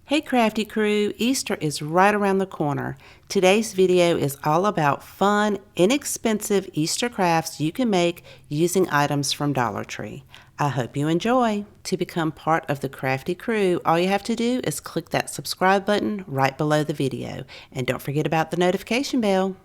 Hey Crafty Crew, Easter is right around the corner. Today's video is all about fun, inexpensive Easter crafts you can make using items from Dollar Tree. I hope you enjoy. To become part of the Crafty Crew, all you have to do is click that subscribe button right below the video. And don't forget about the notification bell.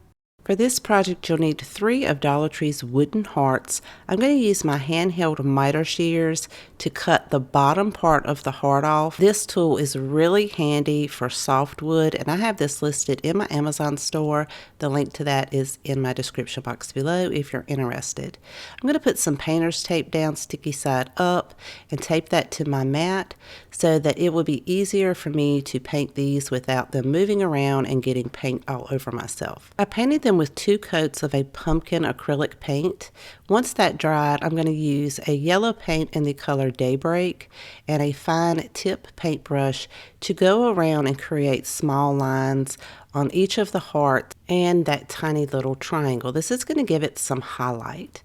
For this project, you'll need 3 of Dollar Tree's wooden hearts. I'm going to use my handheld miter shears to cut the bottom part of the heart off. This tool is really handy for softwood, and I have this listed in my Amazon store. The link to that is in my description box below if you're interested. I'm going to put some painter's tape down, sticky side up, and tape that to my mat so that it will be easier for me to paint these without them moving around and getting paint all over myself. I painted them with 2 coats of a pumpkin acrylic paint. Once that dried, I'm going to use a yellow paint in the color Daybreak and a fine tip paintbrush to go around and create small lines on each of the hearts and that tiny little triangle. This is going to give it some highlight.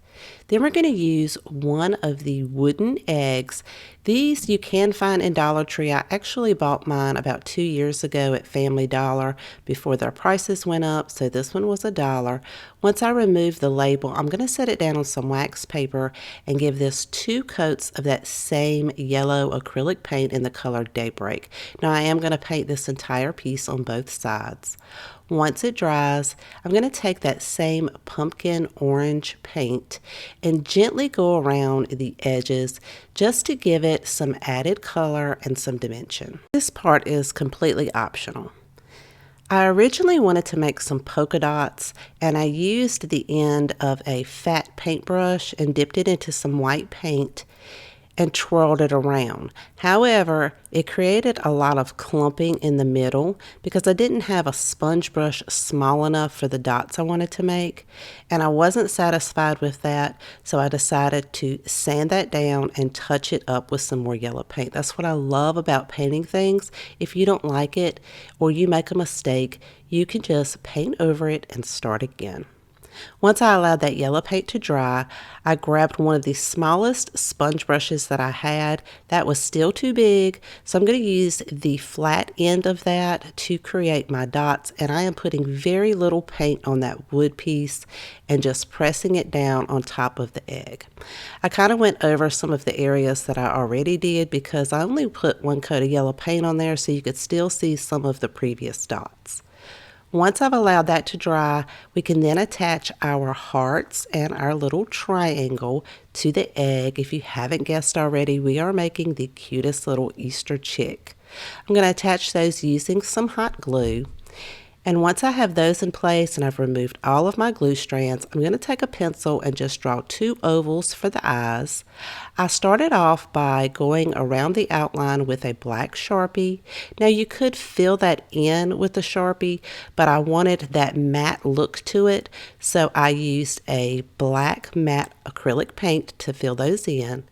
Then we're going to use 1 of the wooden eggs. These you can find in Dollar Tree. I actually bought mine about 2 years ago at Family Dollar before their prices went up, so this one was $1. Once I remove the label, I'm going to set it down on some wax paper and give this 2 coats of that same yellow acrylic paint in the color Daybreak. Now I am going to paint this entire piece on both sides. Once it dries, I'm going to take that same pumpkin orange paint and gently go around the edges just to give it some added color and some dimension. This part is completely optional. I originally wanted to make some polka dots, and I used the end of a fat paintbrush and dipped it into some white paint and twirled it around. However, it created a lot of clumping in the middle because I didn't have a sponge brush small enough for the dots I wanted to make, and I wasn't satisfied with that, so I decided to sand that down and touch it up with some more yellow paint. That's what I love about painting things. If you don't like it or you make a mistake, you can just paint over it and start again. Once I allowed that yellow paint to dry, I grabbed one of the smallest sponge brushes that I had. That was still too big, so I'm going to use the flat end of that to create my dots, and I am putting very little paint on that wood piece and just pressing it down on top of the egg. I kind of went over some of the areas that I already did because I only put 1 coat of yellow paint on there so you could still see some of the previous dots. Once I've allowed that to dry, we can then attach our hearts and our little triangle to the egg. If you haven't guessed already, we are making the cutest little Easter chick. I'm going to attach those using some hot glue. And once I have those in place and I've removed all of my glue strands, I'm going to take a pencil and just draw 2 ovals for the eyes. I started off by going around the outline with a black Sharpie. Now you could fill that in with the Sharpie, but I wanted that matte look to it, so I used a black matte acrylic paint to fill those in.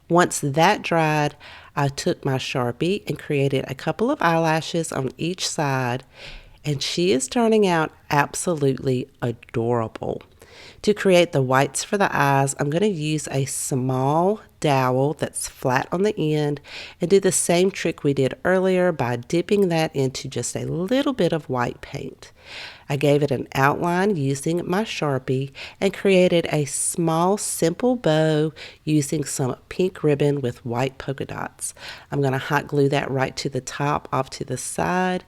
Once that dried, I took my Sharpie and created a couple of eyelashes on each side, and she is turning out absolutely adorable. To create the whites for the eyes, I'm going to use a small dowel that's flat on the end and do the same trick we did earlier by dipping that into just a little bit of white paint. I gave it an outline using my Sharpie and created a small simple bow using some pink ribbon with white polka dots. I'm going to hot glue that right to the top off to the side,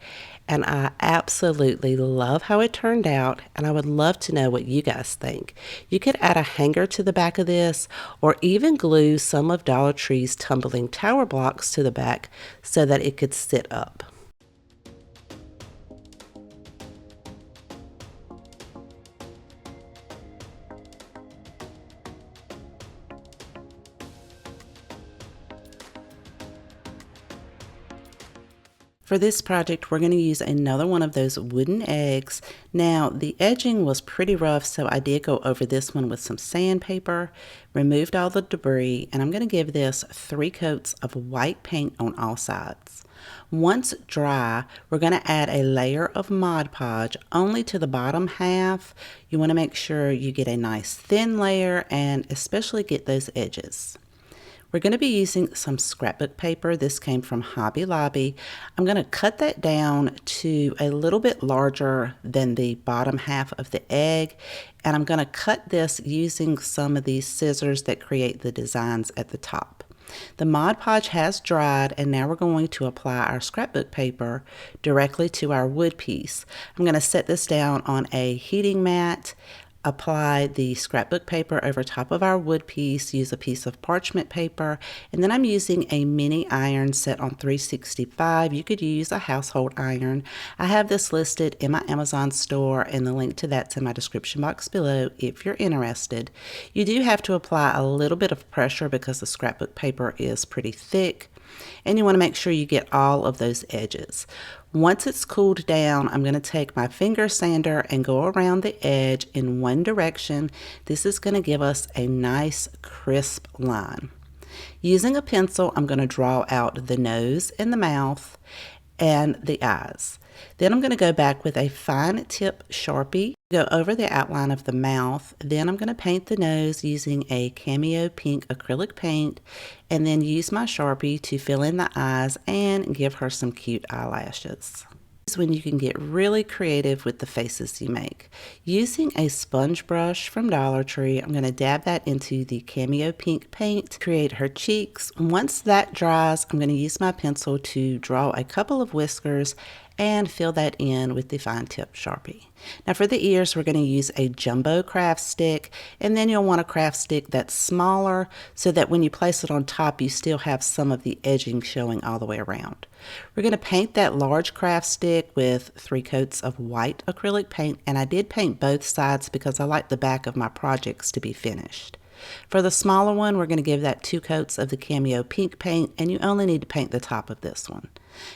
and I absolutely love how it turned out, and I would love to know what you guys think. You could add a hanger to the back of this or even glue some of Dollar Tree's tumbling tower blocks to the back so that it could sit up. For this project, we're going to use another one of those wooden eggs. Now, the edging was pretty rough, so I did go over this one with some sandpaper, removed all the debris, and I'm going to give this 3 coats of white paint on all sides. Once dry, we're going to add a layer of Mod Podge only to the bottom half. You want to make sure you get a nice thin layer and especially get those edges. We're going to be using some scrapbook paper. This came from Hobby Lobby. I'm going to cut that down to a little bit larger than the bottom half of the egg, and I'm going to cut this using some of these scissors that create the designs at the top. The Mod Podge has dried, and now we're going to apply our scrapbook paper directly to our wood piece. I'm going to set this down on a heating mat, apply the scrapbook paper over top of our wood piece, use a piece of parchment paper, and then I'm using a mini iron set on 365. You could use a household iron. I have this listed in my Amazon store, and the link to that's in my description box below if you're interested. You do have to apply a little bit of pressure because the scrapbook paper is pretty thick, and you want to make sure you get all of those edges. Once it's cooled down, I'm going to take my finger sander and go around the edge in one direction. This is going to give us a nice crisp line. Using a pencil, I'm going to draw out the nose and the mouth and the eyes. Then I'm going to go back with a fine tip Sharpie, go over the outline of the mouth. Then I'm going to paint the nose using a Cameo Pink acrylic paint, and then use my Sharpie to fill in the eyes and give her some cute eyelashes. This is when you can get really creative with the faces you make. Using a sponge brush from Dollar Tree, I'm going to dab that into the Cameo Pink paint to create her cheeks. Once that dries, I'm going to use my pencil to draw a couple of whiskers and fill that in with the fine tip Sharpie. Now for the ears, we're going to use a jumbo craft stick, and then you'll want a craft stick that's smaller so that when you place it on top, you still have some of the edging showing all the way around. We're going to paint that large craft stick with 3 coats of white acrylic paint, and I did paint both sides because I like the back of my projects to be finished. For the smaller one, we're going to give that 2 coats of the Cameo Pink paint, and you only need to paint the top of this one.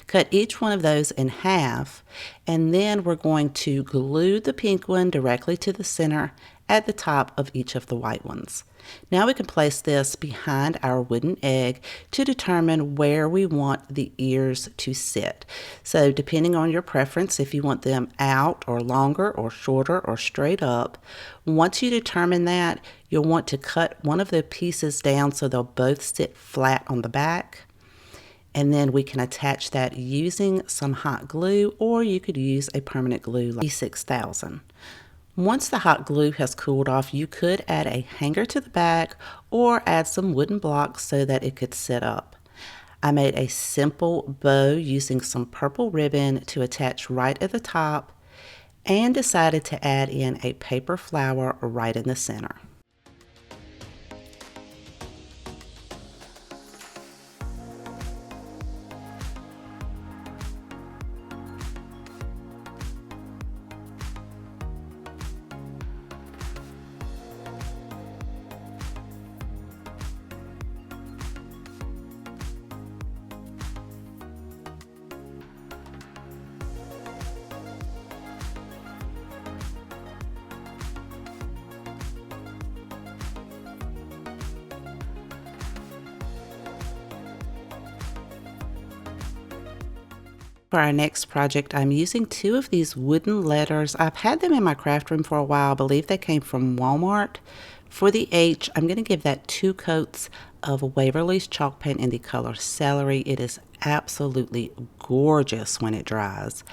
Cut each one of those in half, and then we're going to glue the pink one directly to the center at the top of each of the white ones. Now we can place this behind our wooden egg to determine where we want the ears to sit. So depending on your preference, if you want them out or longer or shorter or straight up, once you determine that, you'll want to cut one of the pieces down so they'll both sit flat on the back. And then we can attach that using some hot glue, or you could use a permanent glue like E6000. Once the hot glue has cooled off, you could add a hanger to the back or add some wooden blocks so that it could sit up. I made a simple bow using some purple ribbon to attach right at the top, and decided to add in a paper flower right in the center. For our next project, I'm using 2 of these wooden letters. I've had them in my craft room for a while. I believe they came from Walmart. For the H, I'm going to give that 2 coats of Waverly's chalk paint in the color Celery. It is absolutely gorgeous when it dries.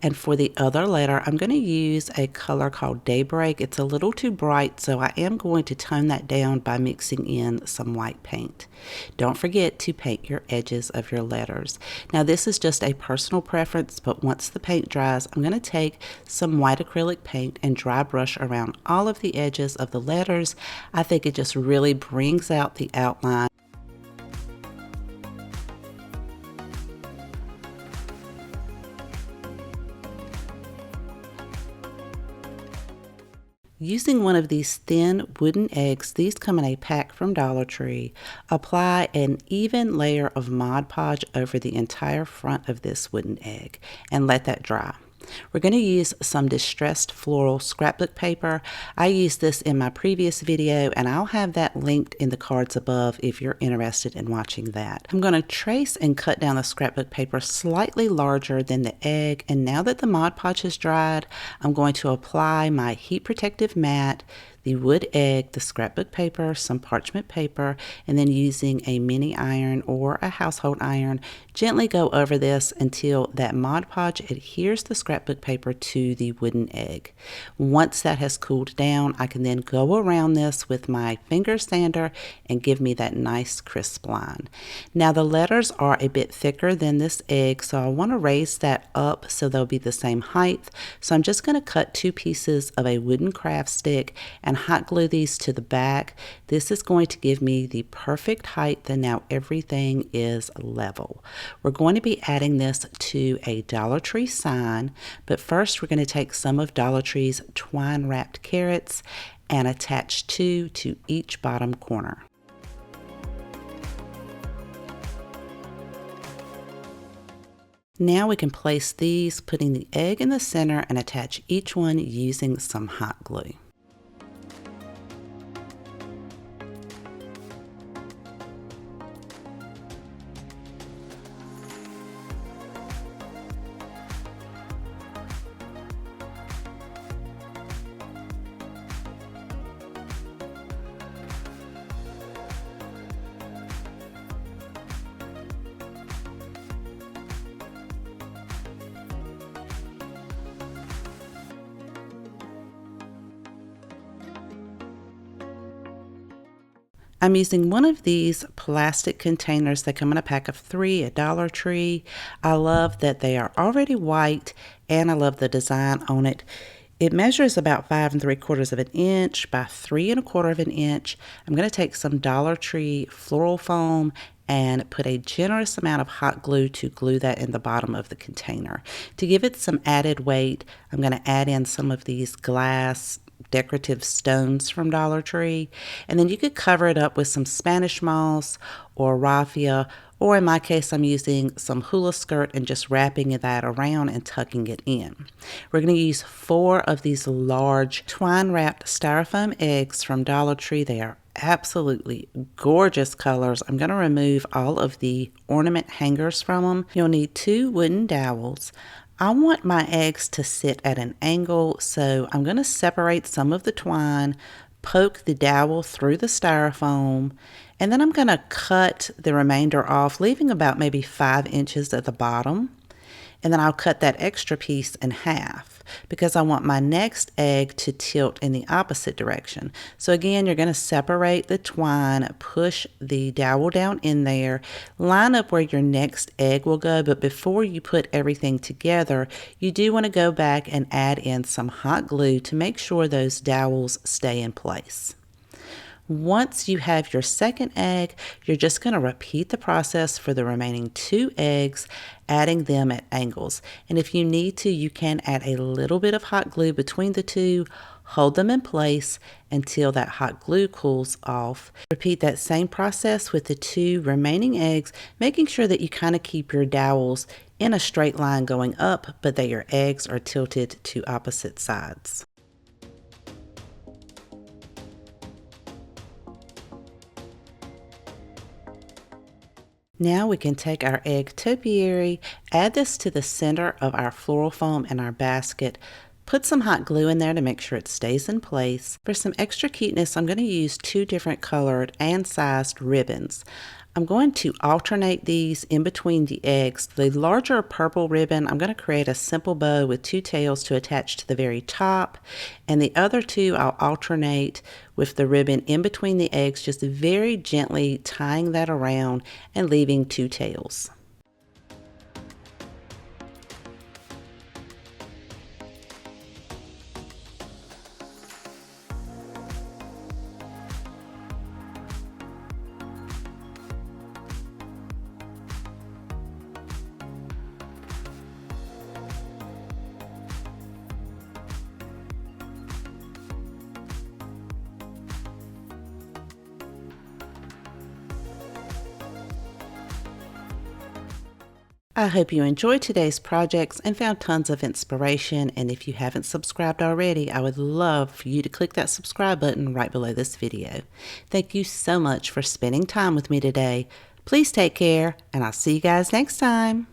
And for the other letter, I'm going to use a color called Daybreak. It's a little too bright, so I am going to tone that down by mixing in some white paint. Don't forget to paint your edges of your letters. Now this is just a personal preference, but once the paint dries, I'm going to take some white acrylic paint and dry brush around all of the edges of the letters. I think it just really brings out the outline. Using one of these thin wooden eggs, these come in a pack from Dollar Tree, apply an even layer of Mod Podge over the entire front of this wooden egg and let that dry. We're going to use some distressed floral scrapbook paper. I used this in my previous video, and I'll have that linked in the cards above if you're interested in watching that. I'm going to trace and cut down the scrapbook paper slightly larger than the egg, and now that the Mod Podge has dried, I'm going to apply my heat protective mat. the wood egg, the scrapbook paper, some parchment paper, and then using a mini iron or a household iron, gently go over this until that Mod Podge adheres the scrapbook paper to the wooden egg. Once that has cooled down, I can then go around this with my finger sander and give me that nice crisp line. Now the letters are a bit thicker than this egg, so I want to raise that up so they'll be the same height. So I'm just going to cut 2 pieces of a wooden craft stick and hot glue these to the back. This is going to give me the perfect height, and now everything is level. We're going to be adding this to a Dollar Tree sign, but first we're going to take some of Dollar Tree's twine wrapped carrots and attach 2 to each bottom corner. Now we can place these, putting the egg in the center, and attach each one using some hot glue. I'm using one of these plastic containers that come in a pack of 3 at Dollar Tree. I love that they are already white, and I love the design on it. It measures about 5 3/4 of an inch by 3 1/4 of an inch. I'm going to take some Dollar Tree floral foam and put a generous amount of hot glue to glue that in the bottom of the container. To give it some added weight, I'm going to add in some of these glass decorative stones from Dollar Tree, and then you could cover it up with some Spanish moss or raffia, or in my case I'm using some hula skirt and just wrapping that around and tucking it in. We're going to use 4 of these large twine wrapped styrofoam eggs from Dollar Tree. They are absolutely gorgeous colors. I'm going to remove all of the ornament hangers from them. You'll need 2 wooden dowels. I want my eggs to sit at an angle, so I'm going to separate some of the twine, poke the dowel through the styrofoam, and then I'm going to cut the remainder off, leaving about maybe 5 inches at the bottom. And then I'll cut that extra piece in half because I want my next egg to tilt in the opposite direction. So again, you're going to separate the twine, push the dowel down in there, line up where your next egg will go, but before you put everything together, you do want to go back and add in some hot glue to make sure those dowels stay in place. Once you have your second egg, you're just going to repeat the process for the remaining 2 eggs, adding them at angles. And if you need to, you can add a little bit of hot glue between the 2, hold them in place until that hot glue cools off. Repeat that same process with the 2 remaining eggs, making sure that you kind of keep your dowels in a straight line going up, but that your eggs are tilted to opposite sides. Now we can take our egg topiary, add this to the center of our floral foam in our basket, put some hot glue in there to make sure it stays in place. For some extra cuteness, I'm going to use 2 different colored and sized ribbons. I'm going to alternate these in between the eggs. The larger purple ribbon, I'm going to create a simple bow with 2 tails to attach to the very top, and the other 2 I'll alternate with the ribbon in between the eggs, just very gently tying that around and leaving 2 tails. I hope you enjoyed today's projects and found tons of inspiration, and if you haven't subscribed already, I would love for you to click that subscribe button right below this video. Thank you so much for spending time with me today. Please take care, and I'll see you guys next time.